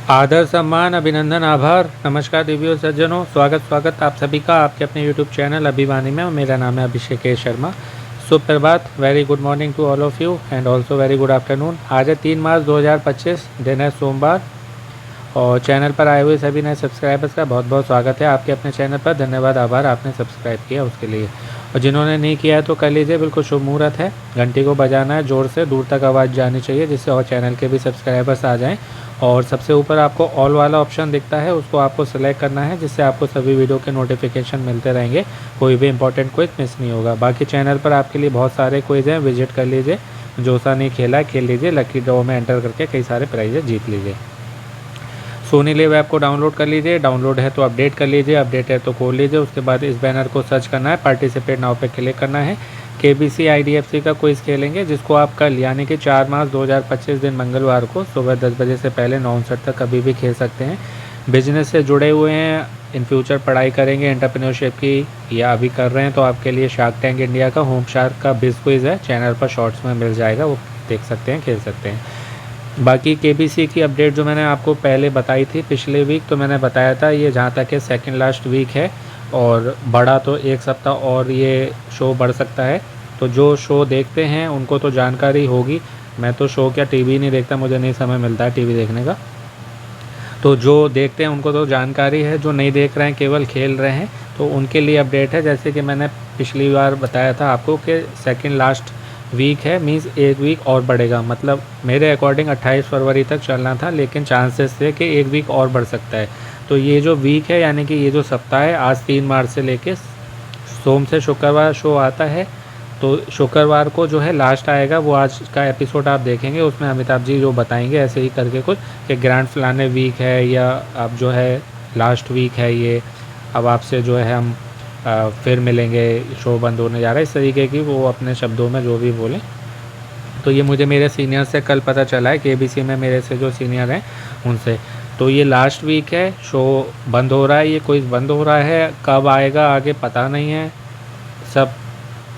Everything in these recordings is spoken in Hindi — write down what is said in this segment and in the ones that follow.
आदर सम्मान अभिनंदन आभार। नमस्कार देवियों सज्जनों, स्वागत आप सभी का आपके अपने YouTube चैनल अभिवानी में। मेरा नाम है अभिषेक शर्मा। सुप्रभात, very good morning to all of you and also very good afternoon. आज है 3 मार्च 2025, दिन है सोमवार। और चैनल पर आए हुए सभी नए सब्सक्राइबर्स का बहुत बहुत स्वागत है आपके अपने चैनल पर। धन्यवाद, आभार आपने सब्सक्राइब किया उसके लिए। और जिन्होंने नहीं किया है तो कर लीजिए, बिल्कुल शुभ मुहूर्त है। घंटी को बजाना है जोर से, दूर तक आवाज़ जानी चाहिए, जिससे और चैनल के भी सब्सक्राइबर्स आ जाएं। और सबसे ऊपर आपको ऑल वाला ऑप्शन दिखता है, उसको आपको सेलेक्ट करना है, जिससे आपको सभी वीडियो के नोटिफिकेशन मिलते रहेंगे। कोई भी इंपॉर्टेंट क्विज मिस नहीं होगा। बाकी चैनल पर आपके लिए बहुत सारे क्विज हैं, विजिट कर लीजिए। जो सा नहीं खेला है खेल लीजिए, लकी ड्रॉ में एंटर करके कई सारे प्राइजेज जीत लीजिए। सोनी लिव ऐप को डाउनलोड कर लीजिए। डाउनलोड है तो अपडेट कर लीजिए, अपडेट है तो खोल लीजिए। उसके बाद इस बैनर को सर्च करना है, पार्टिसिपेट नाउ पे क्लिक करना है। KBC IDFC का क्विज़ खेलेंगे, जिसको आप कल यानी कि 4 मार्च 2025 दिन मंगलवार को सुबह 10 बजे से पहले 9:59 तक कभी भी खेल सकते हैं। बिजनेस से जुड़े हुए हैं, इन फ्यूचर पढ़ाई करेंगे एंटरप्रेन्योरशिप की या अभी कर रहे हैं, तो आपके लिए शार्क टैंक इंडिया का होम शार्क का बिज क्विज़ है, चैनल पर शॉर्ट्स में मिल जाएगा, वो देख सकते हैं, खेल सकते हैं। बाकी KBC की अपडेट जो मैंने आपको पहले बताई थी पिछले वीक, तो मैंने बताया था ये जहाँ तक है सेकंड लास्ट वीक है, और बढ़ा तो एक सप्ताह और ये शो बढ़ सकता है। तो जो शो देखते हैं उनको तो जानकारी होगी। मैं तो शो क्या टीवी नहीं देखता, मुझे नहीं समय मिलता है टीवी देखने का। तो जो देखते हैं उनको तो जानकारी है, जो नहीं देख रहे हैं केवल खेल रहे हैं, तो उनके लिए अपडेट है। जैसे कि मैंने पिछली बार बताया था आपको कि सेकंड लास्ट वीक है, मीन्स एक वीक और बढ़ेगा। मतलब मेरे अकॉर्डिंग 28 फरवरी तक चलना था, लेकिन चांसेस थे कि एक वीक और बढ़ सकता है। तो ये जो वीक है यानी कि ये जो सप्ताह है, आज 3 मार्च से लेके सोम से शुक्रवार शो आता है। तो शुक्रवार को जो है लास्ट आएगा, वो आज का एपिसोड आप देखेंगे, उसमें अमिताभ जी जो बताएंगे ऐसे ही करके कुछ कि ग्रैंड फिनाले वीक है या अब जो है लास्ट वीक है ये, अब आपसे जो है हम फिर मिलेंगे, शो बंद होने जा रहा है, इस तरीके की वो अपने शब्दों में जो भी बोलें। तो ये मुझे मेरे सीनियर से कल पता चला है, KBC में मेरे से जो सीनियर हैं उनसे। तो ये लास्ट वीक है, शो बंद हो रहा है, ये क्विज़ बंद हो रहा है। कब आएगा आगे पता नहीं है। सब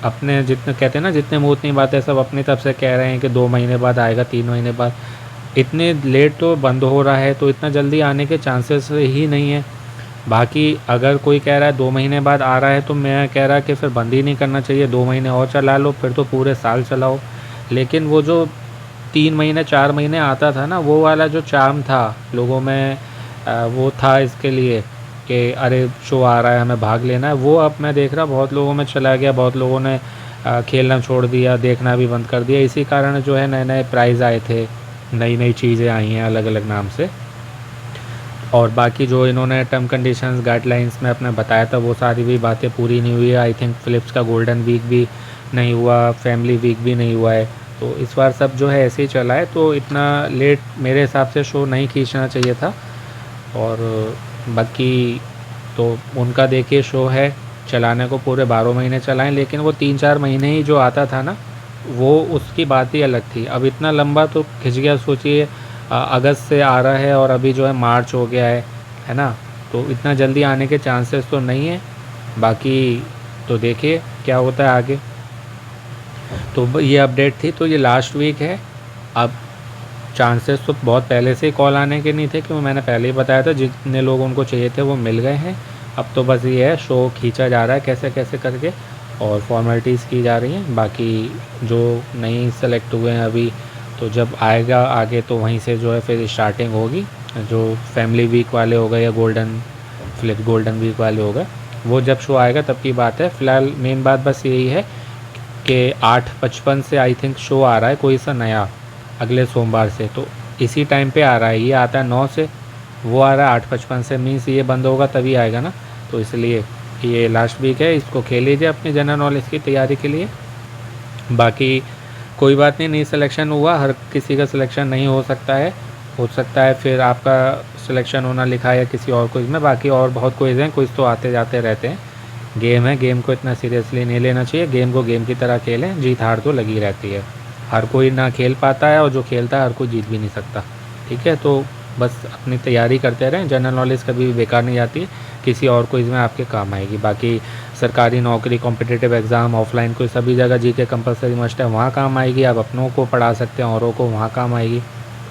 अपने जितने कहते हैं ना, जितने मुँह उतनी बातें, सब अपनी तरफ से कह रहे हैं कि 2 महीने बाद आएगा, 3 महीने बाद। इतने लेट तो बंद हो रहा है, तो इतना जल्दी आने के चांसेस ही नहीं है। बाकी अगर कोई कह रहा है 2 महीने बाद आ रहा है, तो मैं कह रहा कि फिर बंद ही नहीं करना चाहिए, 2 महीने और चला लो, फिर तो पूरे साल चलाओ। लेकिन वो जो 3 महीने 4 महीने आता था ना, वो वाला जो चार्म था लोगों में, वो था इसके लिए कि अरे शो आ रहा है, हमें भाग लेना है। वो अब मैं देख रहा बहुत लोगों में चला गया, बहुत लोगों ने खेलना छोड़ दिया, देखना भी बंद कर दिया। इसी कारण जो है नए नए प्राइज़ आए थे, नई नई चीज़ें आई हैं अलग अलग नाम से। और बाकी जो इन्होंने टर्म कंडीशंस गाइडलाइंस में अपने बताया था, वो सारी भी बातें पूरी नहीं हुई है। आई थिंक फ़िलिप्स का गोल्डन वीक भी नहीं हुआ, फैमिली वीक भी नहीं हुआ है। तो इस बार सब जो है ऐसे ही चला है, तो इतना लेट मेरे हिसाब से शो नहीं खींचना चाहिए था। और बाकी तो उनका देखिए शो है, चलाने को पूरे 12 महीने चलाएं, लेकिन वो 3-4 महीने ही जो आता था ना, वो उसकी बात ही अलग थी। अब इतना लंबा तो खिंच गया, सोचिए अगस्त से आ रहा है और अभी जो है मार्च हो गया है ना। तो इतना जल्दी आने के चांसेस तो नहीं है। बाकी तो देखिए क्या होता है आगे। तो ये अपडेट थी, तो ये लास्ट वीक है। अब चांसेस तो बहुत पहले से ही कॉल आने के नहीं थे, क्योंकि मैंने पहले ही बताया था, जितने लोग उनको चाहिए थे वो मिल गए हैं। अब तो बस ये है, शो खींचा जा रहा है कैसे कैसे करके, और फॉर्मेलिटीज़ की जा रही हैं। बाकी जो नहीं सेलेक्ट हुए हैं अभी, तो जब आएगा आगे तो वहीं से जो है फिर स्टार्टिंग होगी। जो फैमिली वीक वाले हो गए या गोल्डन वीक वाले हो गए, वो जब शो आएगा तब की बात है। फ़िलहाल मेन बात बस यही है कि 8:55 से आई थिंक शो आ रहा है कोई सा नया, अगले सोमवार से। तो इसी टाइम पे आ रहा है, ये आता है 9 से, वो आ रहा है 8:55 से, मीन्स ये बंद होगा तभी आएगा ना। तो इसलिए ये लास्ट वीक है, इसको खेल लीजिए अपनी जनरल नॉलेज की तैयारी के लिए। बाकी कोई बात नहीं सिलेक्शन हुआ, हर किसी का सिलेक्शन नहीं हो सकता है फिर आपका सिलेक्शन होना लिखा है या किसी और क्विज़ में। बाकी और बहुत क्विज़ हैं, क्विज़ तो आते जाते रहते हैं। गेम है, गेम को इतना सीरियसली नहीं लेना चाहिए, गेम को गेम की तरह खेलें, जीत हार तो लगी रहती है। हर कोई ना खेल पाता है, और जो खेलता है हर कोई जीत भी नहीं सकता। ठीक है, तो बस अपनी तैयारी करते रहें, जनरल नॉलेज कभी भी बेकार नहीं जाती है, किसी और क्विज़ में आपके काम आएगी। बाकी सरकारी नौकरी, कॉम्पिटिटिव एग्ज़ाम, ऑफलाइन कोई सभी जगह जीके कंपलसरी मस्ट है, वहाँ काम आएगी। आप अपनों को पढ़ा सकते हैं, औरों को वहाँ काम आएगी।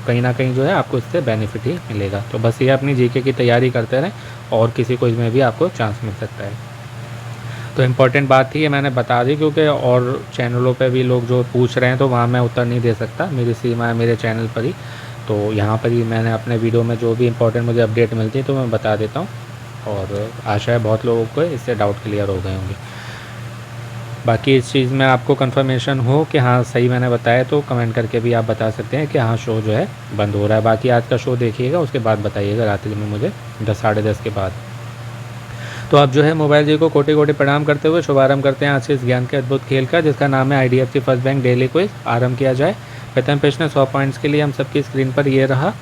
कहीं ना कहीं जो है आपको इससे बेनिफिट ही मिलेगा। तो बस ये अपनी जीके की तैयारी करते रहें और किसी क्विज में भी आपको चांस मिल सकता है। तो इम्पॉर्टेंट बात थी ये मैंने बता दी, क्योंकि और चैनलों पे भी लोग जो पूछ रहे हैं तो वहाँ मैं उत्तर नहीं दे सकता, मेरी सीमा है मेरे चैनल पर ही। तो यहाँ पर ही मैंने अपने वीडियो में जो भी इम्पोर्टेंट मुझे अपडेट मिलती है तो मैं बता देता हूँ, और आशा है बहुत लोगों को इससे डाउट क्लियर हो गए होंगे। बाकी इस चीज़ में आपको कंफर्मेशन हो कि हाँ सही मैंने बताया तो कमेंट करके भी आप बता सकते हैं कि हाँ शो जो है बंद हो रहा है। बाकी आज का शो देखिएगा, उसके बाद बताइएगा रात्रि में मुझे 10 साढ़े 10 के बाद। तो आप जो है मोबाइल जी को कोटि कोटि प्रणाम करते हुए शुभारंभ करते हैं आज से इस ज्ञान के अद्भुत खेल का, जिसका नाम है IDFC first bank daily quiz. आरंभ किया जाए। प्रथम प्रश्न 100 पॉइंट्स के लिए हम सबकी स्क्रीन पर ये रहा।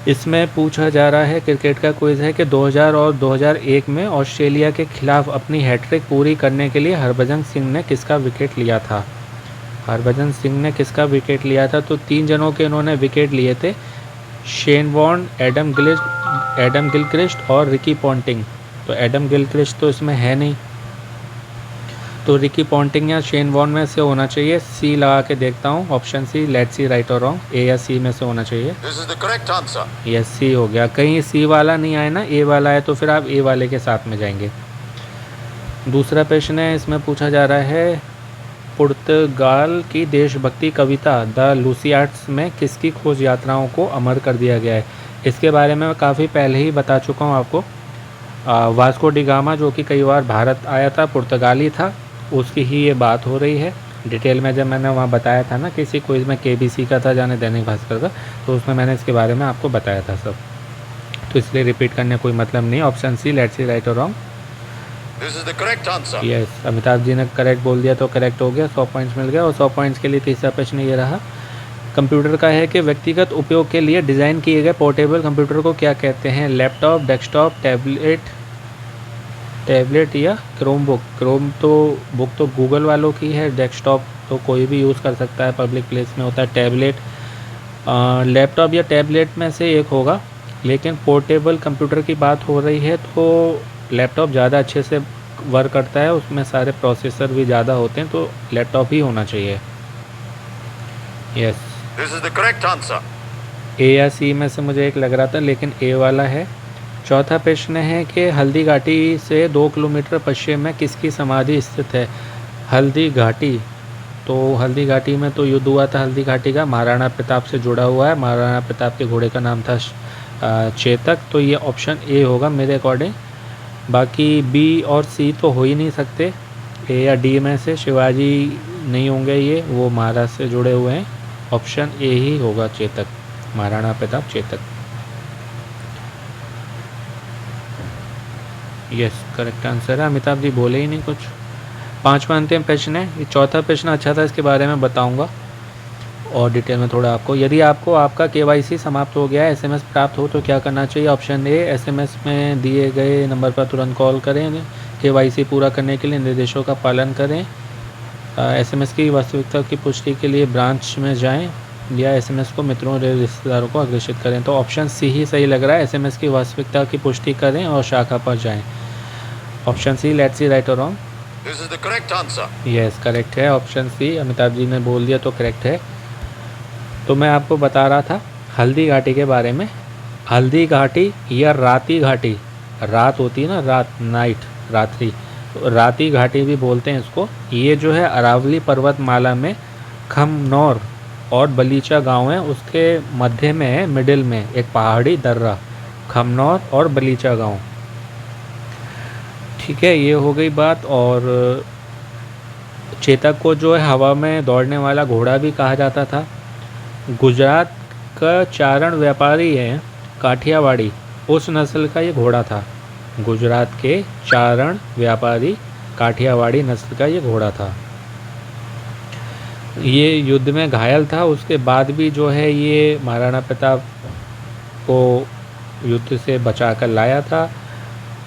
इसमें पूछा जा रहा है, क्रिकेट का क्विज है कि 2000 और 2001 में ऑस्ट्रेलिया के खिलाफ अपनी हैट्रिक पूरी करने के लिए हरभजन सिंह ने किसका विकेट लिया था। हरभजन सिंह ने किसका विकेट लिया था? तो 3 जनों के इन्होंने विकेट लिए थे, शेन वॉर्न, एडम गिलक्रिस्ट और रिकी पॉन्टिंग। तो एडम गिलक्रिस्ट तो इसमें है नहीं, तो रिकी पॉन्टिंग या शेन वॉर्न में से होना चाहिए। सी लगा के देखता हूँ, option C, let's see right और रॉन्ग, ए या सी में से होना चाहिए। This is the correct answer. Yes C हो गया। कहीं सी वाला नहीं आए ना, ए वाला है, तो फिर आप ए वाले के साथ में जाएंगे। दूसरा प्रश्न है, इसमें पूछा जा रहा है पुर्तगाल की देशभक्ति कविता द लूसियाड्स में किसकी खोज यात्राओं को अमर कर दिया गया है। इसके बारे में मैं काफ़ी पहले ही बता चुका हूँ आपको। वास्को डी गामा जो कि कई बार भारत आया था, पुर्तगाली था, उसकी ही ये बात हो रही है। डिटेल में जब मैंने वहाँ बताया था ना किसी क्विज में KBC का था, जाने दैनिक भास्कर का, तो उसमें मैंने इसके बारे में आपको बताया था सब, तो इसलिए रिपीट करने कोई मतलब नहीं। Option C, let's see right और wrong. This is the correct answer. Yes, Amitabh ji ने करेक्ट बोल दिया तो करेक्ट हो गया, 100 पॉइंट्स मिल गया। और 100 पॉइंट्स के लिए तीसरा प्रश्न ये रहा, कंप्यूटर का है कि व्यक्तिगत उपयोग के लिए डिज़ाइन किए गए पोर्टेबल कंप्यूटर को क्या कहते हैं। लैपटॉप, डेस्कटॉप, टैबलेट या क्रोम बुक। क्रोम तो बुक तो गूगल वालों की है, डेस्कटॉप तो कोई भी यूज़ कर सकता है, पब्लिक प्लेस में होता है। टैबलेट, लैपटॉप या टैबलेट में से एक होगा, लेकिन पोर्टेबल कंप्यूटर की बात हो रही है तो लैपटॉप ज़्यादा अच्छे से वर्क करता है, उसमें सारे प्रोसेसर भी ज़्यादा होते हैं, तो लैपटॉप ही होना चाहिए। Yes, This is the correct answer. ए या सी में से मुझे एक लग रहा था, लेकिन ए वाला है। चौथा प्रश्न है कि हल्दी घाटी से 2 किलोमीटर पश्चिम में किसकी समाधि स्थित है। हल्दी घाटी, तो हल्दी घाटी में तो युद्ध हुआ था हल्दी घाटी का, महाराणा प्रताप से जुड़ा हुआ है। महाराणा प्रताप के घोड़े का नाम था चेतक, तो ये ऑप्शन ए होगा मेरे अकॉर्डिंग। बाकी बी और सी तो हो ही नहीं सकते, ए या डी में से शिवाजी नहीं होंगे, ये वो महाराष्ट्र से जुड़े हुए हैं। ऑप्शन ए ही होगा, Chetak, Maharana Pratap Chetak. Yes, correct answer है। अमिताभ जी बोले ही नहीं कुछ। 5वां अंतिम प्रश्न है, ये चौथा प्रश्न अच्छा था, इसके बारे में बताऊंगा और डिटेल में थोड़ा आपको। यदि आपको आपका KYC समाप्त हो गया है, SMS प्राप्त हो तो क्या करना चाहिए। ऑप्शन ए, SMS में दिए गए नंबर पर तुरंत कॉल करें, KYC पूरा करने के लिए निर्देशों का पालन करें, SMS की वास्तविकता की पुष्टि के लिए ब्रांच में जाएं, या SMS को मित्रों और रिश्तेदारों को अग्रेषित करें। तो ऑप्शन सी ही सही लग रहा है, SMS की वास्तविकता की पुष्टि करें और शाखा पर जाएं। Option C, let's see right और wrong. This is the correct answer. Yes, correct है, ऑप्शन सी, अमिताभ जी ने बोल दिया तो करेक्ट है। तो मैं आपको बता रहा था हल्दी घाटी के बारे में। हल्दी घाटी या राती घाटी, रात होती है ना, रात, नाइट, रात्रि, तो राती घाटी भी बोलते हैं इसको। ये जो है अरावली पर्वतमाला में खमनौर और बलीचा गांव है, उसके मध्य में है, मिडिल में एक पहाड़ी दर्रा, खमनौर और बलीचा गांव। ठीक है, ये हो गई बात। और चेतक को जो है हवा में दौड़ने वाला घोड़ा भी कहा जाता था। गुजरात का चारण व्यापारी है काठियावाड़ी, उस नस्ल का ये घोड़ा था। गुजरात के चारण व्यापारी काठियावाड़ी नस्ल का ये घोड़ा था। ये युद्ध में घायल था, उसके बाद भी जो है ये महाराणा प्रताप को युद्ध से बचा कर लाया था।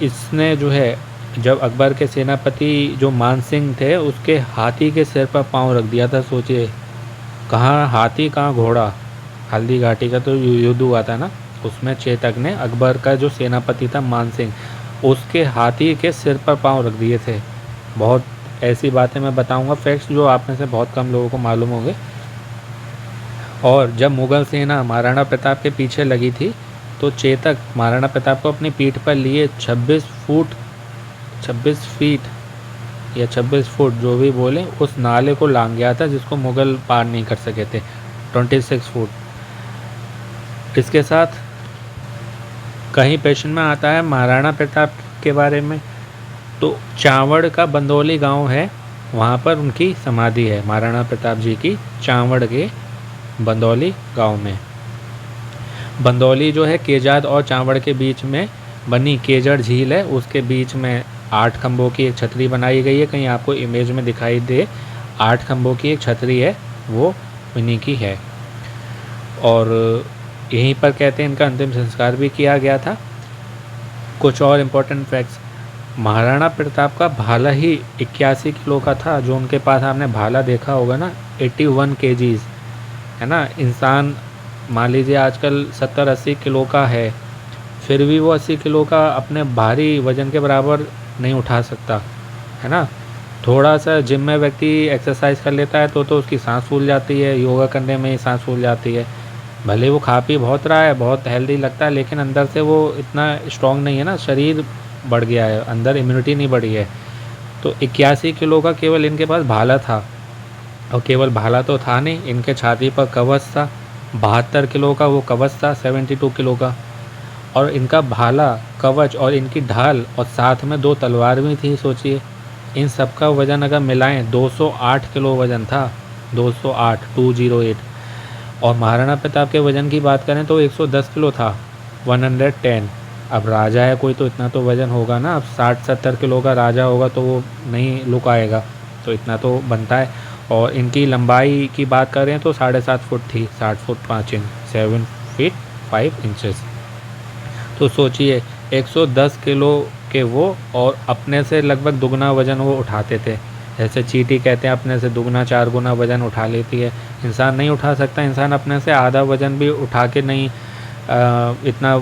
इसने जो है जब अकबर के सेनापति जो मान सिंह थे, उसके हाथी के सिर पर पाँव रख दिया था। सोचिए, कहाँ हाथी कहाँ घोड़ा। हल्दी घाटी का तो युद्ध हुआ था ना, उसमें चेतक ने अकबर का जो सेनापति था मान सिंह, उसके हाथी के सिर पर पाँव रख दिए थे। बहुत ऐसी बातें मैं बताऊंगा, फैक्ट्स जो आप में से बहुत कम लोगों को मालूम होंगे। और जब मुग़ल सेना महाराणा प्रताप के पीछे लगी थी तो चेतक महाराणा प्रताप को अपनी पीठ पर लिए 26 फीट या 26 फुट जो भी बोले उस नाले को लांघ गया था जिसको मुग़ल पार नहीं कर सके थे, 26 फुट। इसके साथ कहीं पेशन में आता है महाराणा प्रताप के बारे में, तो चावड़ का बंदौली गांव है, वहाँ पर उनकी समाधि है महाराणा प्रताप जी की, चावड़ के बंदौली गांव में। बंदौली जो है केजाद और चावड़ के बीच में बनी केजड़ झील है, उसके बीच में 8 खंभों की एक छतरी बनाई गई है, कहीं आपको इमेज में दिखाई दे 8 खंभों की एक छतरी है, वो उन्हीं की है। और यहीं पर कहते हैं इनका अंतिम संस्कार भी किया गया था। कुछ और इम्पोर्टेंट फैक्ट्स, महाराणा प्रताप का भाला ही 81 किलो का था, जो उनके पास आपने भाला देखा होगा ना 81 kgs है ना। इंसान मान लीजिए आजकल 70-80 किलो का है, फिर भी वो 80 किलो का अपने भारी वज़न के बराबर नहीं उठा सकता है ना। थोड़ा सा जिम में व्यक्ति एक्सरसाइज कर लेता है तो उसकी सांस फूल जाती है, योगा करने में ही सांस फूल जाती है। भले वो खा पी बहुत रहा है, बहुत हेल्दी लगता है, लेकिन अंदर से वो इतना स्ट्रॉन्ग नहीं है ना, शरीर बढ़ गया है, अंदर इम्यूनिटी नहीं बढ़ी है। तो 81 किलो का केवल इनके पास भाला था, और केवल भाला तो था नहीं, इनके छाती पर कवच था, 72 किलो का वो कवच था, 72 किलो का। और इनका भाला, कवच और इनकी ढाल और साथ में 2 तलवार भी थी। सोचिए इन सब का वज़न अगर मिलाएं 208 किलो वज़न था, 208। और महाराणा प्रताप के वज़न की बात करें तो 110 किलो था, 110। अब राजा है कोई तो इतना तो वज़न होगा ना, अब 60-70 किलो का राजा होगा तो वो नहीं लुक आएगा, तो इतना तो बनता है। और इनकी लंबाई की बात करें तो 7.5 फुट थी, 60 फुट 5 इंच, 7 फीट 5 इंचेस। तो सोचिए 110 किलो के वो, और अपने से लगभग दुगना वज़न वो उठाते थे। जैसे चींटी कहते हैं अपने से दुगना 4 गुना वज़न उठा लेती है, इंसान नहीं उठा सकता। इंसान अपने से आधा वज़न भी उठा के नहीं इतना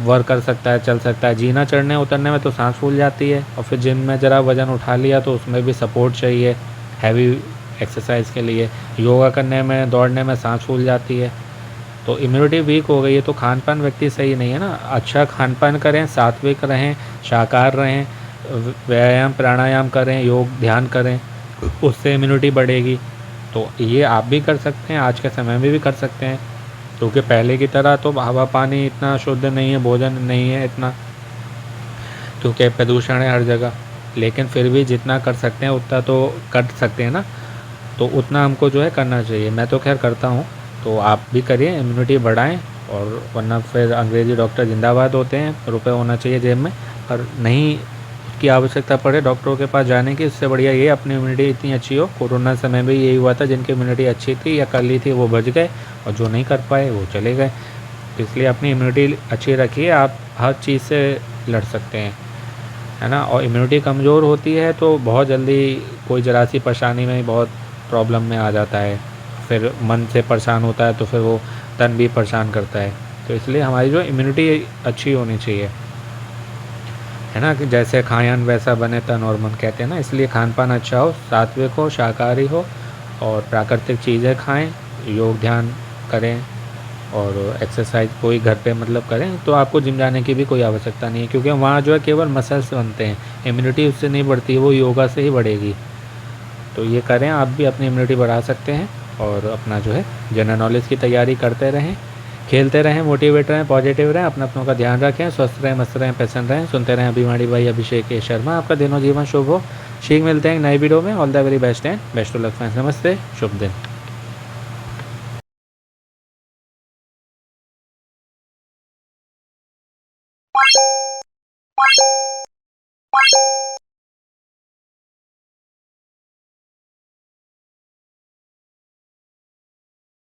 वर्क कर सकता है, चल सकता है। जीना चढ़ने उतरने में तो सांस फूल जाती है, और फिर जिम में ज़रा वज़न उठा लिया तो उसमें भी सपोर्ट चाहिए हैवी एक्सरसाइज के लिए। योगा करने में, दौड़ने में सांस फूल जाती है, तो इम्यूनिटी वीक हो गई है। तो खान पान व्यक्ति सही नहीं है ना, अच्छा खान पान करें, सात्विक रहें, शाकाहार रहें, व्यायाम प्राणायाम करें, योग ध्यान करें, उससे इम्यूनिटी बढ़ेगी। तो ये आप भी कर सकते हैं, आज के समय में भी कर सकते हैं, क्योंकि पहले की तरह तो हवा पानी इतना शुद्ध नहीं है, भोजन नहीं है इतना, क्योंकि प्रदूषण है हर जगह। लेकिन फिर भी जितना कर सकते हैं उतना तो कर सकते हैं ना, तो उतना हमको जो है करना चाहिए। मैं तो खैर करता हूँ, तो आप भी करिए, इम्यूनिटी बढ़ाएं। और वरना फिर अंग्रेज़ी डॉक्टर जिंदाबाद होते हैं, रुपए होना चाहिए जेब में, और नहीं उसकी आवश्यकता पड़े डॉक्टरों के पास जाने की, इससे बढ़िया ये अपनी इम्यूनिटी इतनी अच्छी हो। कोरोना समय में यही हुआ था, जिनकी इम्यूनिटी अच्छी थी या कर ली थी वो बच गए, और जो नहीं कर पाए वो चले गए। इसलिए अपनी इम्यूनिटी अच्छी रखिए, आप हर चीज़ से लड़ सकते हैं, है ना। और इम्यूनिटी कमज़ोर होती है तो बहुत जल्दी कोई ज़रा सी परेशानी में बहुत प्रॉब्लम में आ जाता है, फिर मन से परेशान होता है तो फिर वो तन भी परेशान करता है। तो इसलिए हमारी जो इम्यूनिटी अच्छी होनी चाहिए, है ना, कि जैसे खायन वैसा बने तन और मन कहते हैं ना। इसलिए खान पान अच्छा हो, सात्विक हो, शाकाहारी हो, और प्राकृतिक चीज़ें खाएं, योग ध्यान करें, और एक्सरसाइज कोई घर पे मतलब करें। तो आपको जिम जाने की भी कोई आवश्यकता नहीं है, क्योंकि वहाँ जो है केवल मसल्स बनते हैं, इम्यूनिटी उससे नहीं बढ़ती, वो योगा से ही बढ़ेगी। तो ये करें, आप भी अपनी इम्यूनिटी बढ़ा सकते हैं, और अपना जो है जनरल नॉलेज की तैयारी करते रहें, खेलते रहें, मोटिवेट रहें, पॉजिटिव रहें, अपनों का ध्यान रखें, स्वस्थ रहें, मस्त रहें, प्रसन्न रहें। सुनते रहें अभिमानी भाई अभिषेक के शर्मा। आपका दिनों जीवन शुभ हो। शीघ्र मिलते हैं नई वीडियो में। All the very best and best of luck friends. नमस्ते, शुभ दिन।